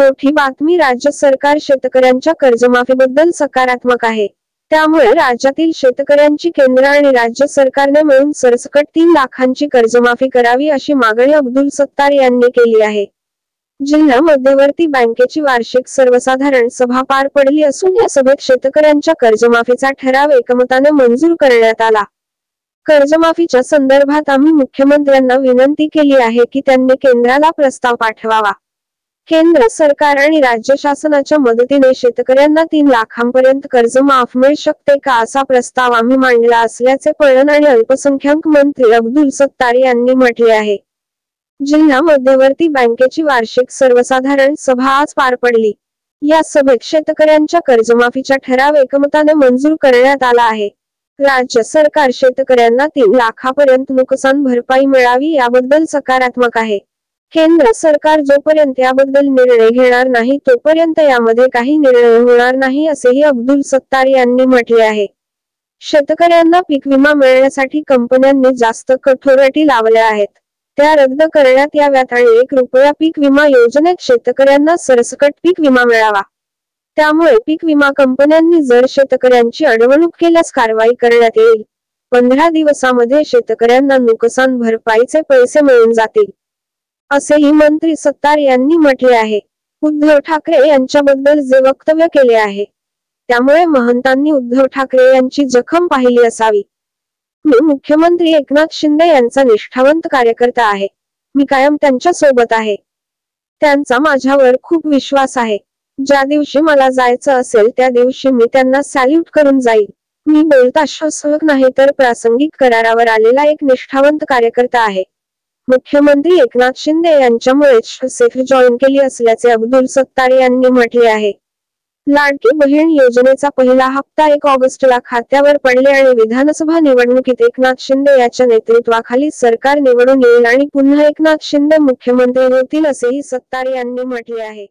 मोठी बातमी राज्य सरकार शेतकऱ्यांच्या कर्जमाफीबद्दल सकारात्मक आहे। त्यामुळे राज्यातील शेतकऱ्यांची केंद्र आणि राज्य सरकारने मिळून सरसकट 3 लाखांची कर्जमाफी करावी अशी मागणी अब्दुल सत्तार यांनी केली आहे। जिल्हा मध्यवर्ती बँकेची वार्षिक सर्वसाधारण सभा पार पडली असून या सभेत शेतकऱ्यांच्या कर्जमाफीचा ठराव एकमताने मंजूर करण्यात आला। कर्जमाफीच्या संदर्भात आम्ही मुख्यमंत्र्यांना विनंती केली आहे की त्यांनी केंद्राला प्रस्ताव पाठवावा। केंद्र सरकार आणि राज्य शासनाच्या मदतीने शेतकऱ्यांना 3 लाखांपर्यंत कर्ज माफ मिळू शकते का असा प्रस्ताव आम्ही मांडला असल्याचे पणन आणि अल्पसंख्याक मंत्री अब्दुल सत्तार यांनी म्हटले आहे। जिल्हा मध्यवर्ती बँकेची वार्षिक सर्वसाधारण सभा आज पार पडली। या सभेत शेतकऱ्यांच्या कर्जमाफीचा ठराव एकमताने मंजूर करण्यात आला आहे। राज्य सरकार शेतकऱ्यांना 3 लाखापर्यंत नुकसान भरपाई मिळावी याबद्दल सकारात्मक आहे। केंद्र सरकार जोपर्यंत याबद्दल निर्णय घेणार नाही तोपर्यंत यामध्ये काही निर्णय होणार नाही असेही अब्दुल सत्तार यांनी म्हटले आहे। शेतकऱ्यांना पीक विमा मिळण्यासाठी कंपन्यांनी जास्त कठोर अटी लावल्या आहेत, त्या रद्द करण्यात याव्यात आणि 1 रुपया पीक विमा योजनेत शेतकऱ्यांना सरसकट पीक विमा मिळावा। त्यामुळे पीक विमा कंपन्यांनी जर शेतकऱ्यांची अडवणूक केल्यास कारवाई करण्यात येईल। 15 दिवसांमध्ये शेतकऱ्यांना नुकसान भरपाईचे पैसे मिळून जातील, असेही मंत्री सत्तार यांनी म्हटले आहे। उद्धव ठाकरे यांच्याबद्दल जे वक्तव्य केले आहे त्यामुळे महंतांनी उद्धव ठाकरे यांची जखम पाहिली असावी। मी मुख्यमंत्री एकनाथ शिंदे यांचा निष्ठावंत कार्यकर्ता आहे, मी कायम त्यांच्या सोबत आहे, त्यांचा माझ्यावर खूप विश्वास आहे। ज्या दिवशी मला जायचं असेल त्या दिवशी मी त्यांना सॅल्यूट करून जाईल। मी बोलता शासक नाही तर प्रासंगिक करारावर आलेला एक निष्ठावंत कार्यकर्ता आहे। मुख्यमंत्री एकनाथ शिंदे यांच्यामुळेच सेफ जॉईन केली असल्याचे अब्दुल सत्तार यांनी म्हटले आहे। लाडकी बहीण योजनेचा पहिला हप्ता 1 ऑगस्टला खात्यावर पडले आणि विधानसभा निवडणुकीत एकनाथ शिंदे यांच्या नेतृत्वाखाली सरकार निवडून येईल आणि पुन्हा एकनाथ शिंदे मुख्यमंत्री होतील असेही सत्तार यांनी म्हटले आहे।